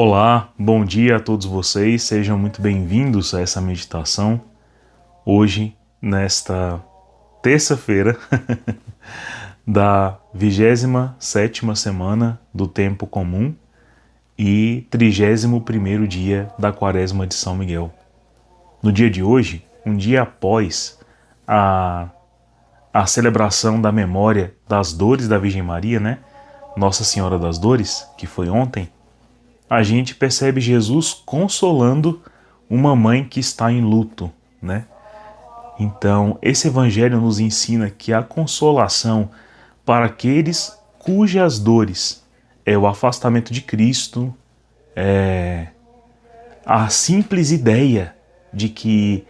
Olá, bom dia a todos vocês, sejam muito bem-vindos a essa meditação. Hoje, nesta terça-feira da 27ª semana do Tempo Comum e 31º dia da Quaresma de São Miguel. No dia de hoje, um dia após a celebração da memória das dores da Virgem Maria, Nossa Senhora das Dores, que foi ontem, a gente percebe Jesus consolando uma mãe que está em luto, Então, esse evangelho nos ensina que a consolação para aqueles cujas dores é o afastamento de Cristo, a simples ideia de que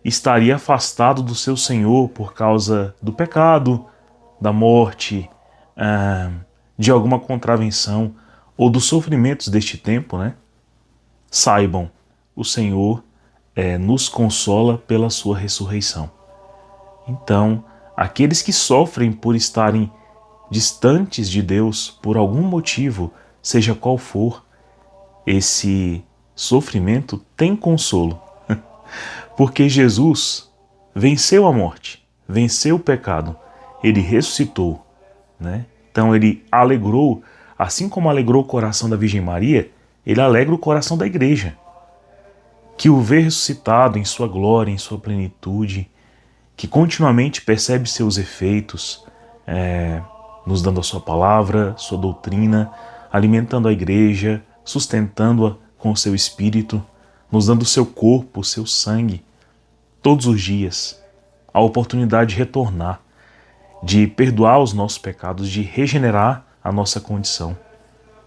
estaria afastado do seu Senhor por causa do pecado, da morte, de alguma contravenção ou dos sofrimentos deste tempo, saibam, o Senhor nos consola pela sua ressurreição. Então, aqueles que sofrem por estarem distantes de Deus por algum motivo, seja qual for, esse sofrimento tem consolo. Porque Jesus venceu a morte, venceu o pecado, ele ressuscitou, Então ele alegrou, assim como alegrou o coração da Virgem Maria, ele alegra o coração da igreja, que o vê ressuscitado em sua glória, em sua plenitude, que continuamente percebe seus efeitos, nos dando a sua palavra, sua doutrina, alimentando a igreja, sustentando-a com o seu espírito, nos dando o seu corpo, o seu sangue, todos os dias, a oportunidade de retornar, de perdoar os nossos pecados, de regenerar a nossa condição.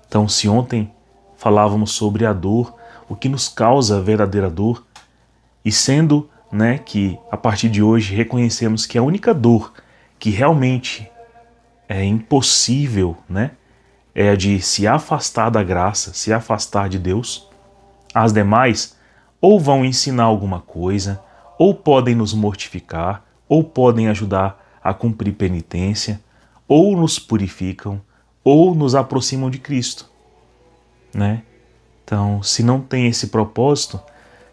Então, se ontem falávamos sobre a dor, o que nos causa a verdadeira dor, e sendo que a partir de hoje reconhecemos que a única dor que realmente é impossível, é a de se afastar da graça, se afastar de Deus, as demais ou vão ensinar alguma coisa, ou podem nos mortificar, ou podem ajudar a cumprir penitência, ou nos purificam, ou nos aproximam de Cristo, Então, se não tem esse propósito,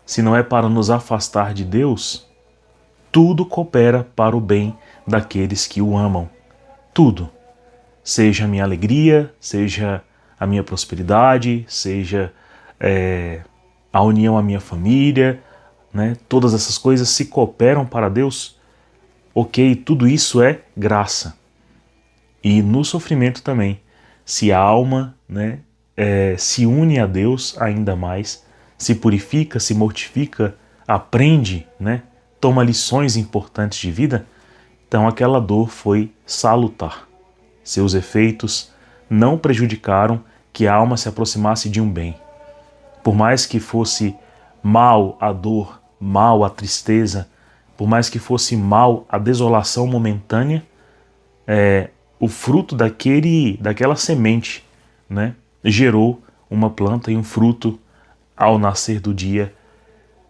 se não é para nos afastar de Deus, tudo coopera para o bem daqueles que o amam. Tudo. Seja a minha alegria, seja a minha prosperidade, seja a união à minha família, Todas essas coisas se cooperam para Deus. Ok, tudo isso é graça. E no sofrimento também, se a alma se une a Deus ainda mais, se purifica, se mortifica, aprende, toma lições importantes de vida, então aquela dor foi salutar. Seus efeitos não prejudicaram que a alma se aproximasse de um bem. Por mais que fosse mal a dor, mal a tristeza, por mais que fosse mal a desolação momentânea, o fruto daquela semente, gerou uma planta e um fruto ao nascer do dia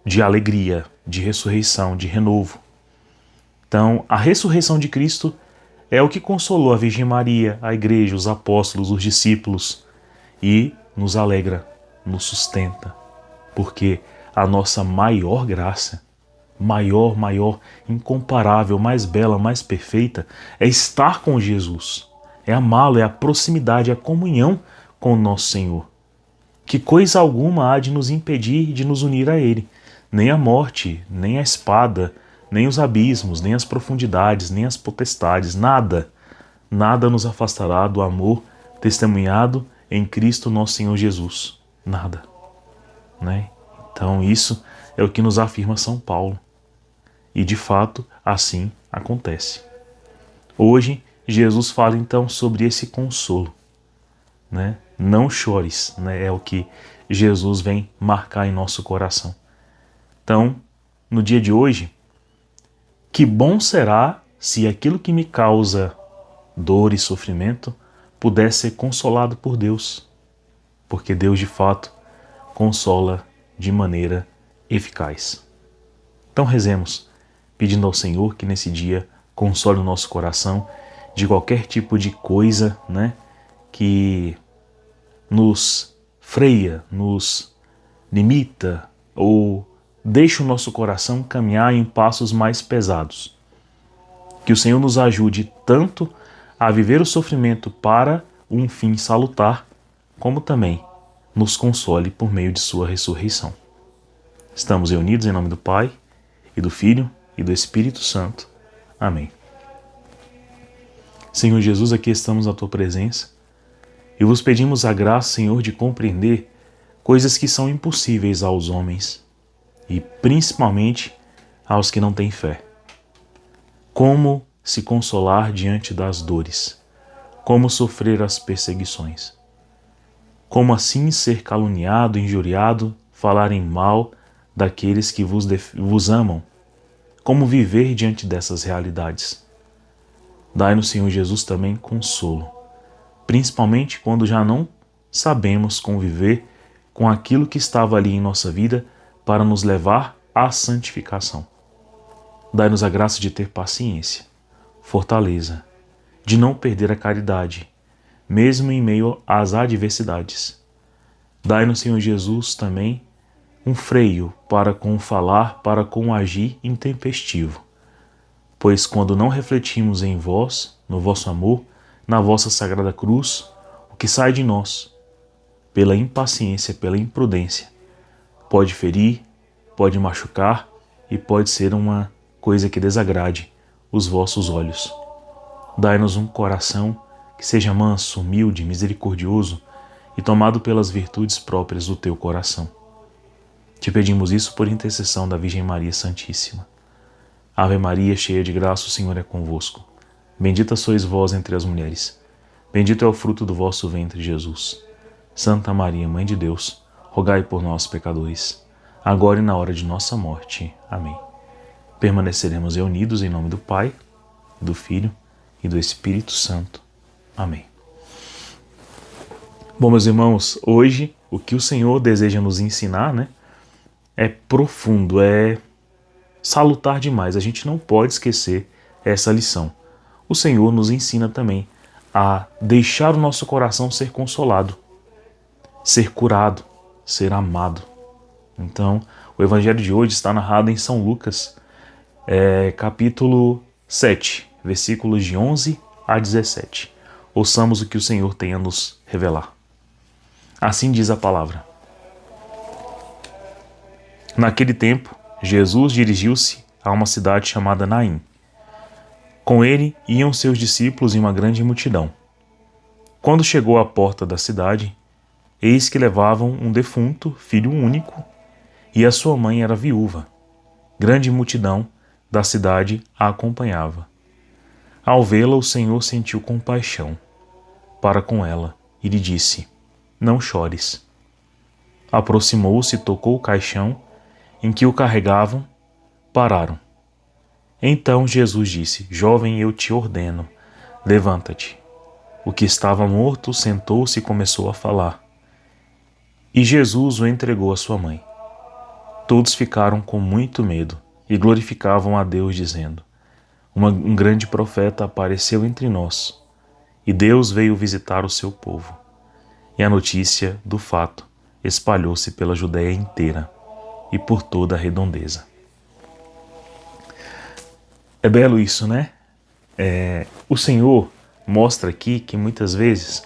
de alegria, de ressurreição, de renovo. Então, a ressurreição de Cristo é o que consolou a Virgem Maria, a igreja, os apóstolos, os discípulos, e nos alegra, nos sustenta, porque a nossa maior graça, maior, incomparável, mais bela, mais perfeita, é estar com Jesus, é amá-lo, é a proximidade, é a comunhão com o nosso Senhor. Que coisa alguma há de nos impedir de nos unir a Ele, nem a morte, nem a espada, nem os abismos, nem as profundidades, nem as potestades, nada nos afastará do amor testemunhado em Cristo nosso Senhor Jesus. Nada. Então isso é o que nos afirma São Paulo. E de fato, assim acontece. Hoje, Jesus fala então sobre esse consolo. Não chores, é o que Jesus vem marcar em nosso coração. Então, no dia de hoje, que bom será se aquilo que me causa dor e sofrimento pudesse ser consolado por Deus, porque Deus de fato consola de maneira eficaz. Então rezemos, pedindo ao Senhor que nesse dia console o nosso coração de qualquer tipo de coisa, que nos freia, nos limita ou deixa o nosso coração caminhar em passos mais pesados. Que o Senhor nos ajude tanto a viver o sofrimento para um fim salutar, como também nos console por meio de sua ressurreição. Estamos reunidos em nome do Pai, e do Filho, e do Espírito Santo. Amém. Senhor Jesus, aqui estamos na Tua presença, e vos pedimos a graça, Senhor, de compreender coisas que são impossíveis aos homens, e principalmente aos que não têm fé. Como se consolar diante das dores, como sofrer as perseguições, como assim ser caluniado, injuriado, falarem mal daqueles que vos amam, como viver diante dessas realidades. Dai-nos, Senhor Jesus, também consolo, principalmente quando já não sabemos conviver com aquilo que estava ali em nossa vida para nos levar à santificação. Dai-nos a graça de ter paciência, fortaleza, de não perder a caridade, mesmo em meio às adversidades. Dai-nos, Senhor Jesus, também um freio para com o falar, para com o agir intempestivo. Pois quando não refletimos em vós, no vosso amor, na vossa sagrada cruz, o que sai de nós, pela impaciência, pela imprudência, pode ferir, pode machucar e pode ser uma coisa que desagrade os vossos olhos. Dai-nos um coração que seja manso, humilde, misericordioso e tomado pelas virtudes próprias do teu coração. Te pedimos isso por intercessão da Virgem Maria Santíssima. Ave Maria, cheia de graça, o Senhor é convosco. Bendita sois vós entre as mulheres. Bendito é o fruto do vosso ventre, Jesus. Santa Maria, Mãe de Deus, rogai por nós, pecadores, agora e na hora de nossa morte. Amém. Permaneceremos reunidos em nome do Pai, do Filho e do Espírito Santo. Amém. Bom, meus irmãos, hoje o que o Senhor deseja nos ensinar, é profundo, é salutar demais. A gente não pode esquecer essa lição. O Senhor nos ensina também a deixar o nosso coração ser consolado, ser curado, ser amado. Então, o Evangelho de hoje está narrado em São Lucas, capítulo 7, versículos de 11 a 17. Ouçamos o que o Senhor tem a nos revelar. Assim diz a palavra. Naquele tempo, Jesus dirigiu-se a uma cidade chamada Naim. Com ele iam seus discípulos e uma grande multidão. Quando chegou à porta da cidade, eis que levavam um defunto, filho único, e a sua mãe era viúva. Grande multidão da cidade a acompanhava. Ao vê-la, o Senhor sentiu compaixão para com ela e lhe disse: Não chores. Aproximou-se, tocou o caixão em que o carregavam, pararam. Então Jesus disse: Jovem, eu te ordeno, levanta-te. O que estava morto sentou-se e começou a falar. E Jesus o entregou à sua mãe. Todos ficaram com muito medo e glorificavam a Deus, dizendo: Um grande profeta apareceu entre nós, e Deus veio visitar o seu povo. E a notícia do fato espalhou-se pela Judéia inteira e por toda a redondeza. É belo isso, né? O Senhor mostra aqui que muitas vezes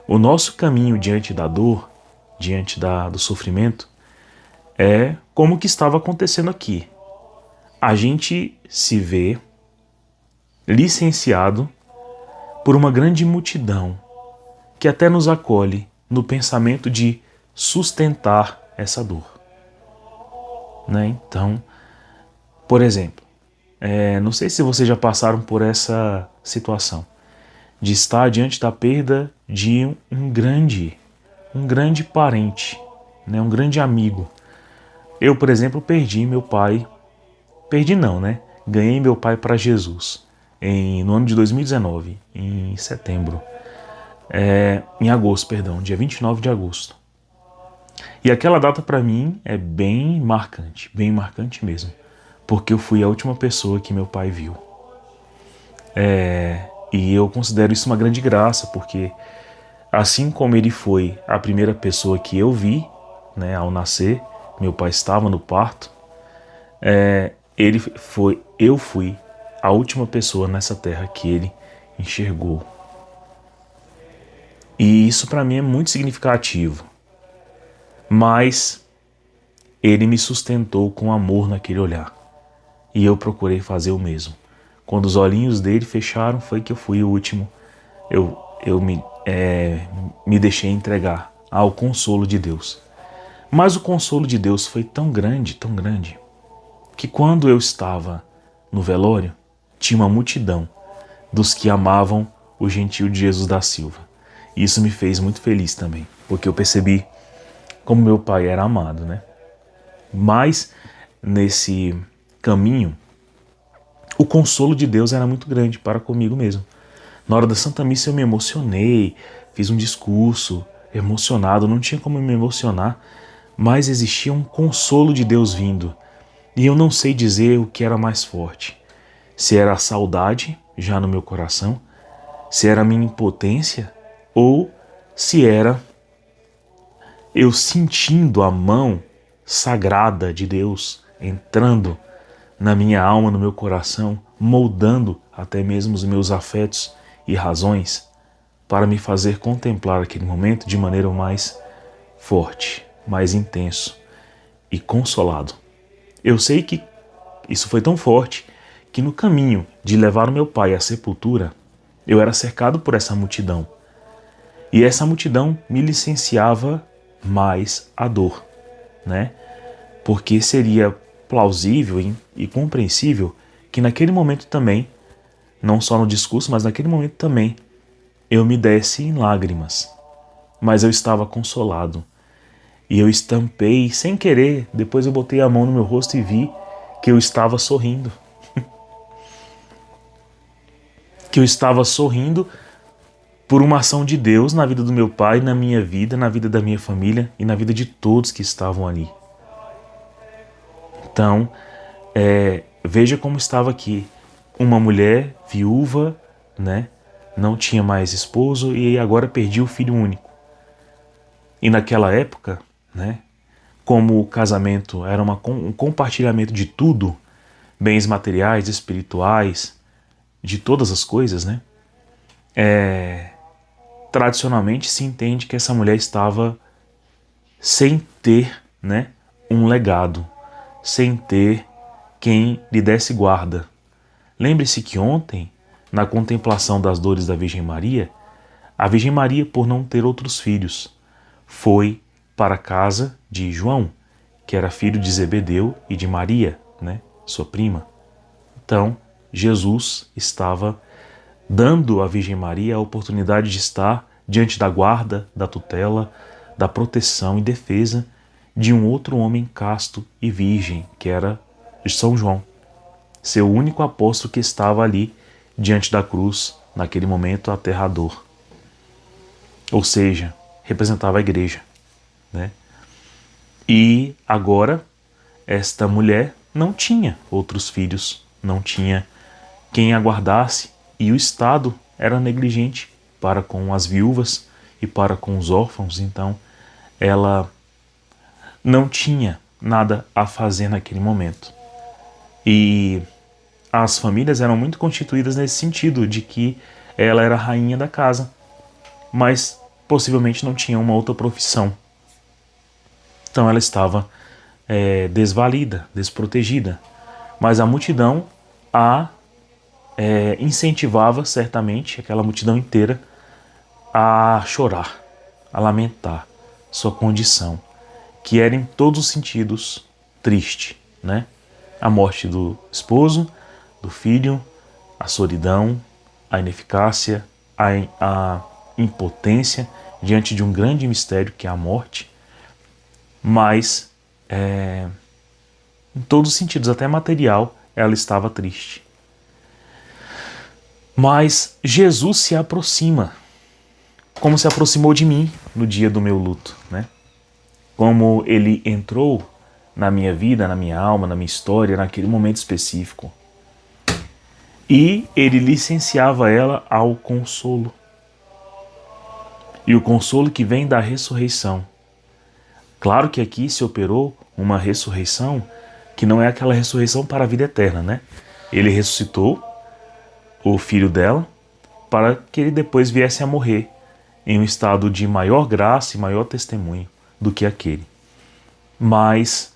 o nosso caminho diante da dor, diante do sofrimento, é como o que estava acontecendo aqui. A gente se vê licenciado por uma grande multidão que até nos acolhe no pensamento de sustentar essa dor. Então, por exemplo, não sei se vocês já passaram por essa situação de estar diante da perda de um grande parente, um grande amigo. Eu, por exemplo, perdi meu pai. Perdi não, Ganhei meu pai para Jesus no ano de 2019, em setembro. Em agosto, perdão, dia 29 de agosto. E aquela data para mim é bem marcante mesmo, porque eu fui a última pessoa que meu pai viu. E eu considero isso uma grande graça, porque Assim como ele foi a primeira pessoa que eu vi, né, ao nascer, meu pai estava no parto, eu fui a última pessoa nessa terra que ele enxergou. E isso para mim é muito significativo. Mas ele me sustentou com amor naquele olhar. E eu procurei fazer o mesmo. Quando os olhinhos dele fecharam, foi que eu fui o último. Eu me deixei entregar ao consolo de Deus. Mas o consolo de Deus foi tão grande, que quando eu estava no velório, tinha uma multidão dos que amavam o gentil de Jesus da Silva. E isso me fez muito feliz também, porque eu percebi como meu pai era amado, né? Mas nesse caminho, o consolo de Deus era muito grande para comigo mesmo. Na hora da Santa Missa eu me emocionei, fiz um discurso emocionado, não tinha como me emocionar, mas existia um consolo de Deus vindo. E eu não sei dizer o que era mais forte. Se era a saudade, já no meu coração, se era a minha impotência, ou se era eu sentindo a mão sagrada de Deus entrando na minha alma, no meu coração, moldando até mesmo os meus afetos e razões para me fazer contemplar aquele momento de maneira mais forte, mais intenso e consolado. Eu sei que isso foi tão forte que no caminho de levar o meu pai à sepultura, eu era cercado por essa multidão. E essa multidão me licenciava mais a dor, né? Porque seria plausível e compreensível que naquele momento também, não só no discurso, mas naquele momento também, eu me desse em lágrimas. Mas eu estava consolado. E eu estampei, sem querer, depois eu botei a mão no meu rosto e vi que eu estava sorrindo. Que eu estava sorrindo por uma ação de Deus na vida do meu pai, na minha vida, na vida da minha família e na vida de todos que estavam ali. Então, veja como estava aqui. Uma mulher viúva, né? Não tinha mais esposo e agora perdia o filho único. E naquela época, né? Como o casamento era um compartilhamento de tudo, bens materiais, espirituais, de todas as coisas, né? Tradicionalmente se entende que essa mulher estava sem ter, né, um legado, sem ter quem lhe desse guarda. Lembre-se que ontem, na contemplação das dores da Virgem Maria, a Virgem Maria, por não ter outros filhos, foi para a casa de João, que era filho de Zebedeu e de Maria, né, sua prima. Então, Jesus estava dando à Virgem Maria a oportunidade de estar diante da guarda, da tutela, da proteção e defesa de um outro homem casto e virgem, que era São João, seu único apóstolo que estava ali diante da cruz, naquele momento aterrador. Ou seja, representava a igreja, né? E agora, esta mulher não tinha outros filhos, não tinha quem aguardasse, e o Estado era negligente para com as viúvas e para com os órfãos, então ela não tinha nada a fazer naquele momento. E as famílias eram muito constituídas nesse sentido, de que ela era a rainha da casa, mas possivelmente não tinha uma outra profissão. Então ela estava desvalida, desprotegida. Mas a multidão a incentivava certamente, aquela multidão inteira, a chorar, a lamentar sua condição, que era em todos os sentidos triste, né? A morte do esposo, do filho, a solidão, a ineficácia, a impotência diante de um grande mistério que é a morte, mas em todos os sentidos, até material, ela estava triste. Mas Jesus se aproxima, como se aproximou de mim no dia do meu luto, né? Como ele entrou na minha vida, na minha alma, na minha história, naquele momento específico. E ele licenciava ela ao consolo. e o consolo que vem da ressurreição. Claro que aqui se operou uma ressurreição que não é aquela ressurreição para a vida eterna, né? Ele ressuscitou o filho dela para que ele depois viesse a morrer em um estado de maior graça e maior testemunho do que aquele. Mas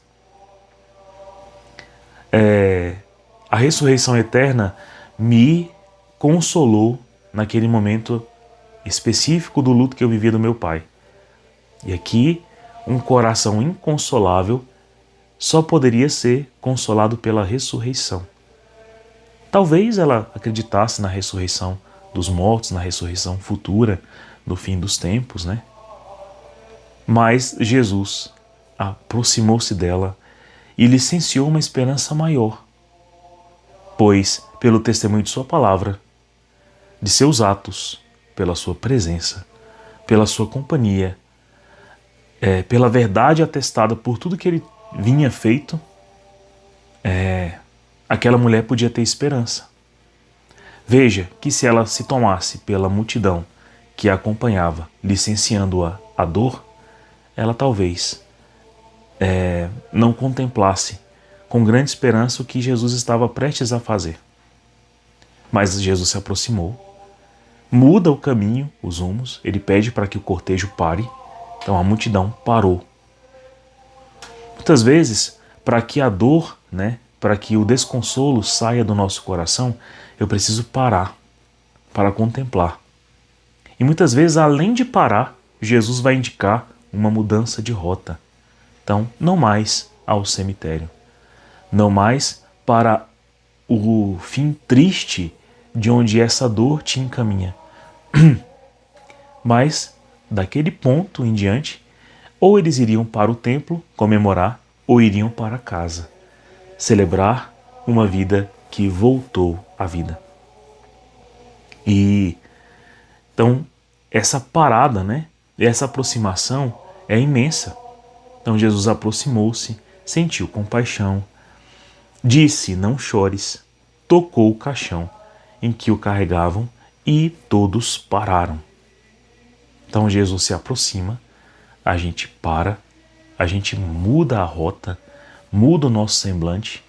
a ressurreição eterna me consolou naquele momento específico do luto que eu vivia do meu pai. E aqui, um coração inconsolável só poderia ser consolado pela ressurreição. Talvez ela acreditasse na ressurreição dos mortos, na ressurreição futura, do fim dos tempos, né? Mas Jesus aproximou-se dela e licenciou uma esperança maior, pois, pelo testemunho de sua palavra, de seus atos, pela sua presença, pela sua companhia, pela verdade atestada por tudo que ele vinha feito, aquela mulher podia ter esperança. Veja que se ela se tomasse pela multidão que a acompanhava, licenciando-a a dor, ela talvez não contemplasse com grande esperança o que Jesus estava prestes a fazer. Mas Jesus se aproximou, muda o caminho, os rumos, ele pede para que o cortejo pare, então a multidão parou. Muitas vezes, para que a dor, para que o desconsolo saia do nosso coração, eu preciso parar para contemplar. E muitas vezes, além de parar, Jesus vai indicar uma mudança de rota. Então, não mais ao cemitério, não mais para o fim triste de onde essa dor te encaminha. Mas, daquele ponto em diante, ou eles iriam para o templo comemorar, ou iriam para casa, celebrar uma vida que voltou à vida. E então essa parada, essa aproximação é imensa. Então Jesus aproximou-se, sentiu compaixão, disse: não chores, tocou o caixão em que o carregavam e todos pararam. Então Jesus se aproxima, a gente para, a gente muda a rota, muda o nosso semblante,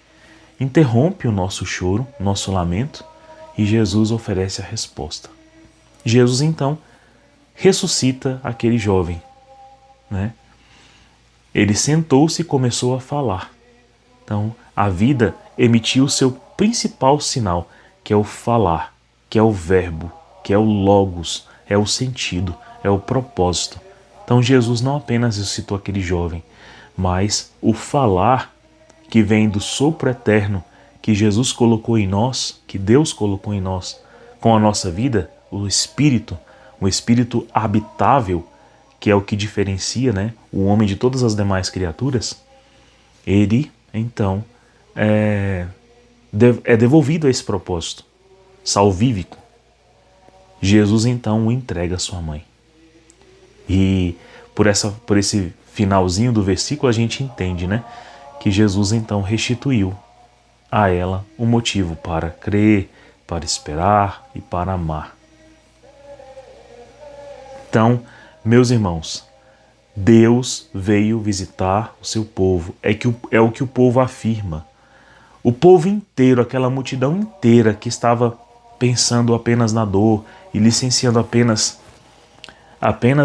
interrompe o nosso choro, nosso lamento, e Jesus oferece a resposta. Jesus então ressuscita aquele jovem, Ele sentou-se e começou a falar. Então a vida emitiu o seu principal sinal, que é o falar, que é o verbo, que é o logos, é o sentido, é o propósito. Então Jesus não apenas ressuscitou aquele jovem, mas o falar que vem do sopro eterno que Jesus colocou em nós, que Deus colocou em nós, com a nossa vida, o Espírito habitável, que é o que diferencia o homem de todas as demais criaturas, ele, então, é devolvido a esse propósito salvífico. Jesus, então, o entrega à sua mãe. E por esse finalzinho do versículo a gente entende, que Jesus, então, restituiu a ela um motivo para crer, para esperar e para amar. Então, meus irmãos, Deus veio visitar o seu povo. É o que o povo afirma. O povo inteiro, aquela multidão inteira que estava pensando apenas na dor e licenciando apenas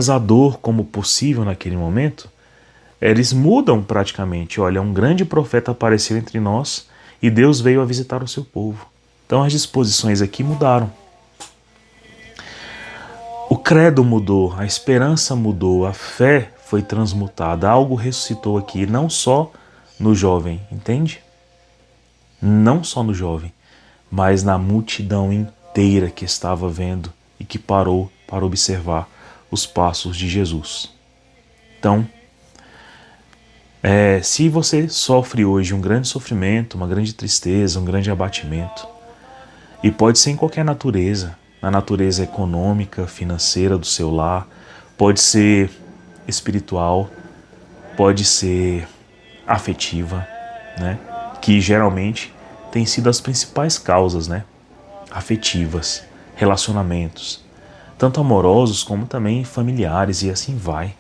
a dor como possível naquele momento, eles mudam praticamente. Olha, um grande profeta apareceu entre nós e Deus veio a visitar o seu povo. Então as disposições aqui mudaram. O credo mudou, a esperança mudou, a fé foi transmutada, algo ressuscitou aqui, não só no jovem, entende? Não só no jovem, mas na multidão inteira que estava vendo e que parou para observar os passos de Jesus. Então, se você sofre hoje um grande sofrimento, uma grande tristeza, um grande abatimento, e pode ser em qualquer natureza, na natureza econômica, financeira do seu lar, pode ser espiritual, pode ser afetiva, que geralmente tem sido as principais causas, afetivas, relacionamentos. tanto amorosos como também familiares, e assim vai,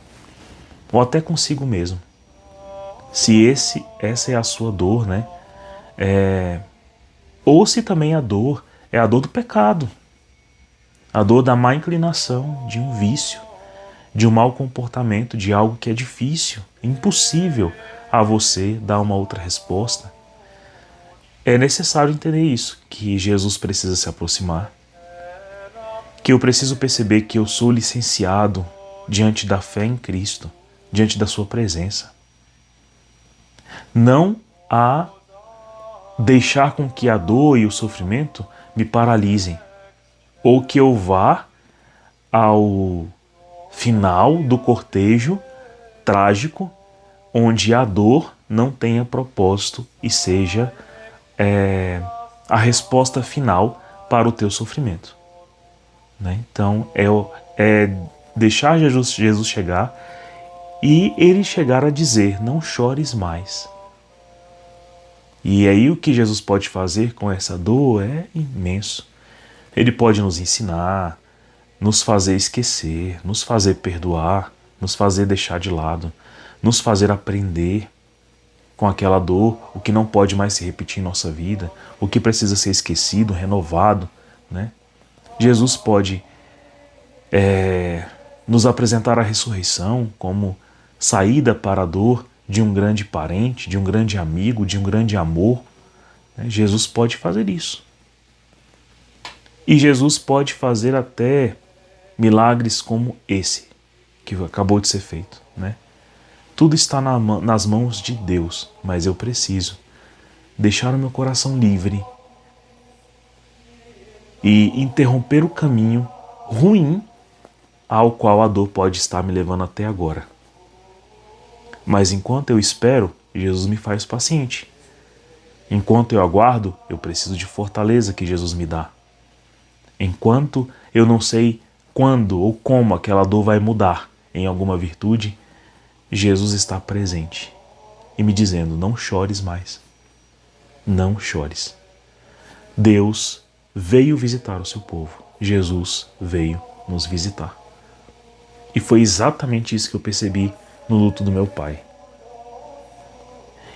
ou até consigo mesmo. Se essa é a sua dor, né? Ou se também a dor é a dor do pecado, a dor da má inclinação, de um vício, de um mau comportamento, de algo que é difícil, impossível a você dar uma outra resposta. É necessário entender isso, que Jesus precisa se aproximar, que eu preciso perceber que eu sou licenciado diante da fé em Cristo, diante da sua presença. Não a deixar com que a dor e o sofrimento me paralisem, ou que eu vá ao final do cortejo trágico, onde a dor não tenha propósito e seja a resposta final para o teu sofrimento. Né? Então é deixar Jesus chegar e ele chegar a dizer: não chores mais. E aí o que Jesus pode fazer com essa dor é imenso. Ele pode nos ensinar, nos fazer esquecer, nos fazer perdoar, nos fazer deixar de lado, nos fazer aprender com aquela dor o que não pode mais se repetir em nossa vida, o que precisa ser esquecido, renovado. Né? Jesus pode nos apresentar a ressurreição como saída para a dor de um grande parente, de um grande amigo, de um grande amor. Jesus pode fazer isso. E Jesus pode fazer até milagres como esse, que acabou de ser feito. Né? Tudo está nas mãos de Deus, mas eu preciso deixar o meu coração livre e interromper o caminho ruim ao qual a dor pode estar me levando até agora. Mas enquanto eu espero, Jesus me faz paciente. Enquanto eu aguardo, eu preciso de fortaleza que Jesus me dá. Enquanto eu não sei quando ou como aquela dor vai mudar em alguma virtude, Jesus está presente e me dizendo: não chores mais. Não chores. Deus veio visitar o seu povo. Jesus veio nos visitar. E foi exatamente isso que eu percebi no luto do meu pai.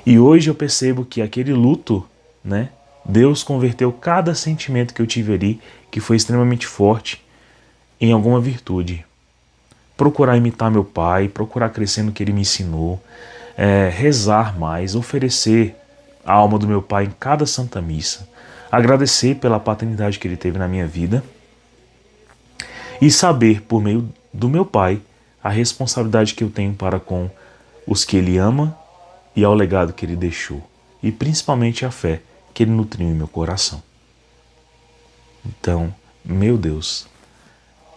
E hoje eu percebo que aquele luto, né, Deus converteu cada sentimento que eu tive ali, que foi extremamente forte, em alguma virtude. Procurar imitar meu pai, procurar crescer no que ele me ensinou, rezar mais, oferecer a alma do meu pai em cada santa missa, agradecer pela paternidade que ele teve na minha vida e saber, por meio do meu pai, a responsabilidade que eu tenho para com os que ele ama e ao legado que ele deixou, e principalmente a fé que ele nutriu em meu coração. Então, meu Deus,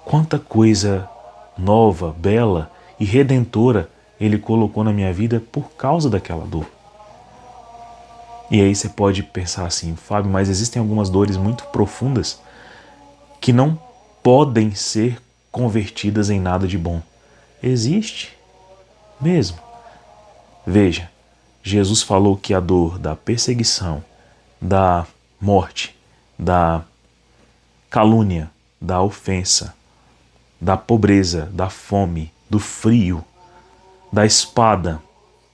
quanta coisa nova, bela e redentora ele colocou na minha vida por causa daquela dor. E aí você pode pensar assim: Fábio, mas existem algumas dores muito profundas que não podem ser convertidas em nada de bom. Existe mesmo. Veja, Jesus falou que a dor da perseguição, da morte, da calúnia, da ofensa, da pobreza, da fome, do frio, da espada,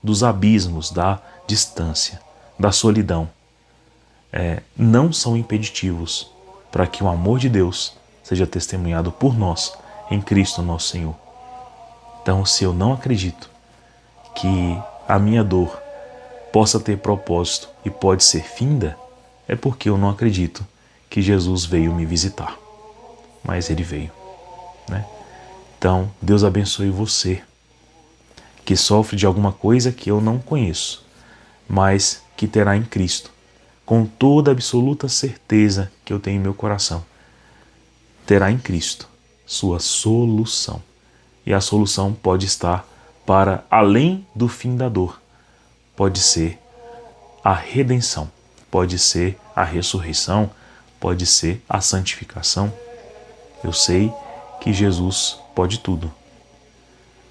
dos abismos, da distância, da solidão, não são impeditivos para que o amor de Deus seja testemunhado por nós em Cristo nosso Senhor. Então, se eu não acredito que a minha dor possa ter propósito e pode ser finda, é porque eu não acredito que Jesus veio me visitar. Mas ele veio. Né? Então, Deus abençoe você, que sofre de alguma coisa que eu não conheço, mas que terá em Cristo, com toda a absoluta certeza que eu tenho em meu coração, terá em Cristo sua solução. E a solução pode estar para além do fim da dor. Pode ser a redenção, pode ser a ressurreição, pode ser a santificação. Eu sei que Jesus pode tudo.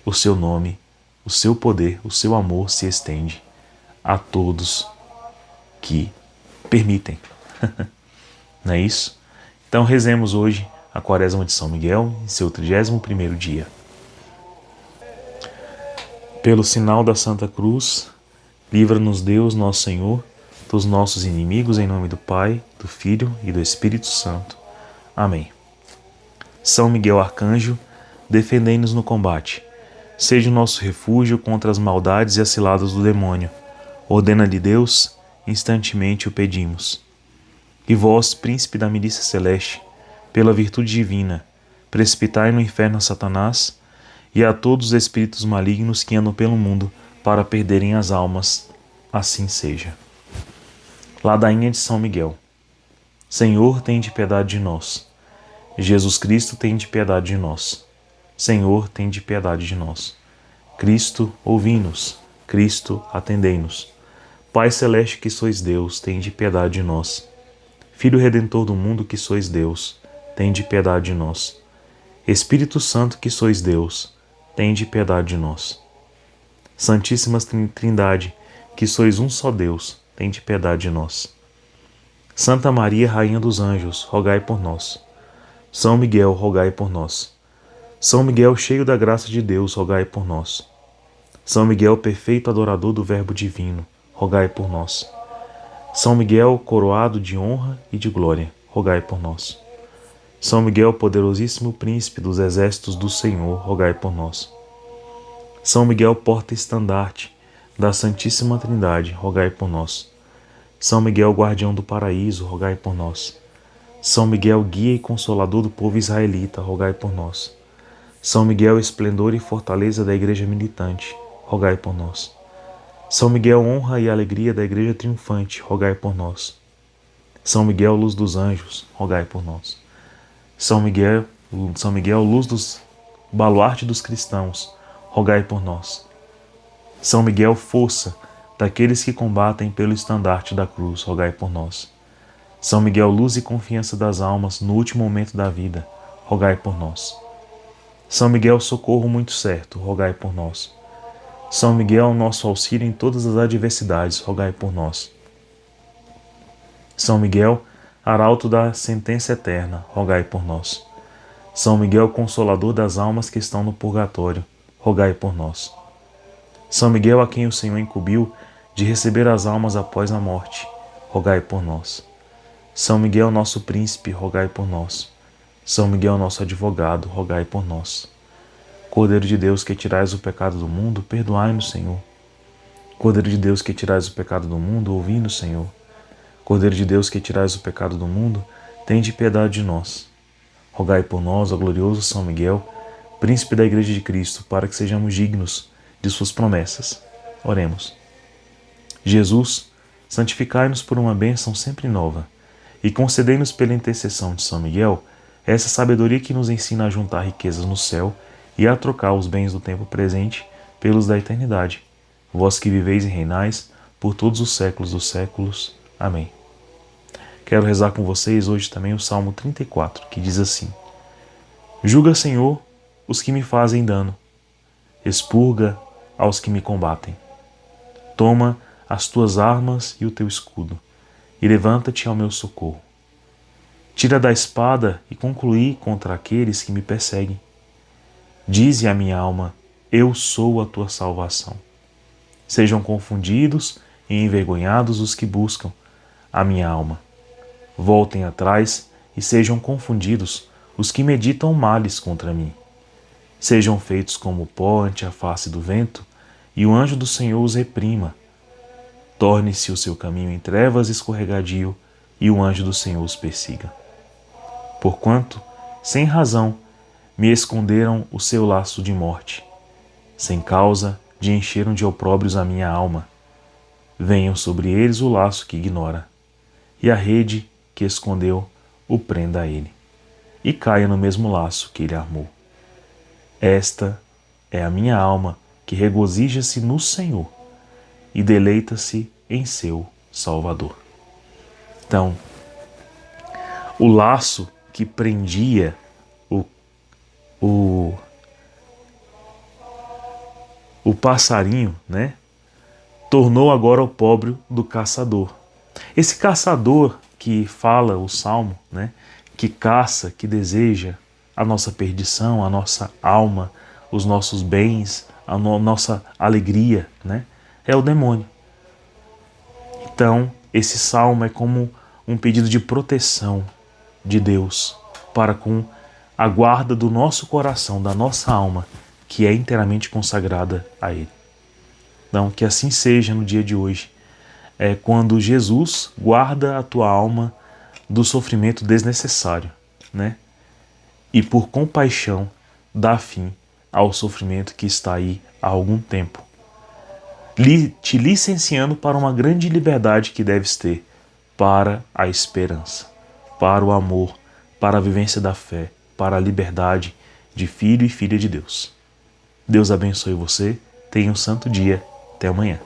O seu nome, o seu poder, o seu amor se estende a todos que permitem. Não é isso? Então rezemos hoje a Quaresma de São Miguel, em seu 31º dia. Pelo sinal da Santa Cruz, livra-nos Deus, nosso Senhor, dos nossos inimigos, em nome do Pai, do Filho e do Espírito Santo. Amém. São Miguel Arcanjo, defendei-nos no combate. Seja o nosso refúgio contra as maldades e as ciladas do demônio. Ordena-lhe Deus, instantemente o pedimos. E vós, príncipe da milícia celeste, pela virtude divina, precipitai no inferno a Satanás e a todos os espíritos malignos que andam pelo mundo para perderem as almas. Assim seja. Ladainha de São Miguel. Senhor, tende piedade de nós. Jesus Cristo, tende piedade de nós. Senhor, tende piedade de nós. Cristo, ouvi-nos. Cristo, atendei-nos. Pai celeste que sois Deus, tende piedade de nós. Filho Redentor do mundo que sois Deus, tende piedade de nós. Espírito Santo que sois Deus, tende piedade de nós. Santíssima Trindade, que sois um só Deus, tende piedade de nós. Santa Maria, Rainha dos Anjos, rogai por nós. São Miguel, rogai por nós. São Miguel, cheio da graça de Deus, rogai por nós. São Miguel, perfeito adorador do Verbo divino, rogai por nós. São Miguel, coroado de honra e de glória, rogai por nós. São Miguel, poderosíssimo príncipe dos exércitos do Senhor, rogai por nós. São Miguel, porta-estandarte da Santíssima Trindade, rogai por nós. São Miguel, guardião do paraíso, rogai por nós. São Miguel, guia e consolador do povo israelita, rogai por nós. São Miguel, esplendor e fortaleza da igreja militante, rogai por nós. São Miguel, honra e alegria da igreja triunfante, rogai por nós. São Miguel, luz dos anjos, rogai por nós. São Miguel, luz dos baluarte dos cristãos, rogai por nós. São Miguel, força daqueles que combatem pelo estandarte da cruz, rogai por nós. São Miguel, luz e confiança das almas no último momento da vida, rogai por nós. São Miguel, socorro muito certo, rogai por nós. São Miguel, nosso auxílio em todas as adversidades, rogai por nós. São Miguel, arauto da sentença eterna, rogai por nós. São Miguel, consolador das almas que estão no purgatório, rogai por nós. São Miguel, a quem o Senhor incumbiu de receber as almas após a morte, rogai por nós. São Miguel, nosso príncipe, rogai por nós. São Miguel, nosso advogado, rogai por nós. Cordeiro de Deus, que tirais o pecado do mundo, perdoai-nos, Senhor. Cordeiro de Deus, que tirais o pecado do mundo, ouvi-nos, Senhor. Cordeiro de Deus, que tirais o pecado do mundo, tende piedade de nós. Rogai por nós, ó glorioso São Miguel, príncipe da Igreja de Cristo, para que sejamos dignos de suas promessas. Oremos. Jesus, santificai-nos por uma bênção sempre nova e concedei-nos pela intercessão de São Miguel essa sabedoria que nos ensina a juntar riquezas no céu e a trocar os bens do tempo presente pelos da eternidade. Vós que viveis e reinais por todos os séculos dos séculos. Amém. Quero rezar com vocês hoje também o Salmo 34, que diz assim: Julga, Senhor, os que me fazem dano, expurga aos que me combatem. Toma as tuas armas e o teu escudo, e levanta-te ao meu socorro. Tira da espada e concluí contra aqueles que me perseguem. Dize à minha alma, eu sou a tua salvação. Sejam confundidos e envergonhados os que buscam a minha alma. Voltem atrás e sejam confundidos os que meditam males contra mim. Sejam feitos como pó ante a face do vento, e o anjo do Senhor os reprima. Torne-se o seu caminho em trevas escorregadio, e o anjo do Senhor os persiga. Porquanto, sem razão, me esconderam o seu laço de morte. Sem causa, de encheram de opróbrios a minha alma. Venham sobre eles o laço que ignora, e a rede que escondeu o prenda a ele, e caia no mesmo laço que ele armou. Esta é a minha alma que regozija-se no Senhor e deleita-se em seu Salvador. Então, o laço que prendia o passarinho, né, tornou agora o pobre do caçador. Esse caçador que fala o Salmo, né, que caça, que deseja a nossa perdição, a nossa alma, os nossos bens, a nossa alegria, né? É o demônio. Então, esse salmo é como um pedido de proteção de Deus para com a guarda do nosso coração, da nossa alma, que é inteiramente consagrada a Ele. Então, que assim seja no dia de hoje, quando Jesus guarda a tua alma do sofrimento desnecessário, né? E por compaixão dá fim ao sofrimento que está aí há algum tempo, te licenciando para uma grande liberdade que deves ter, para a esperança, para o amor, para a vivência da fé, para a liberdade de filho e filha de Deus. Deus abençoe você, tenha um santo dia, até amanhã.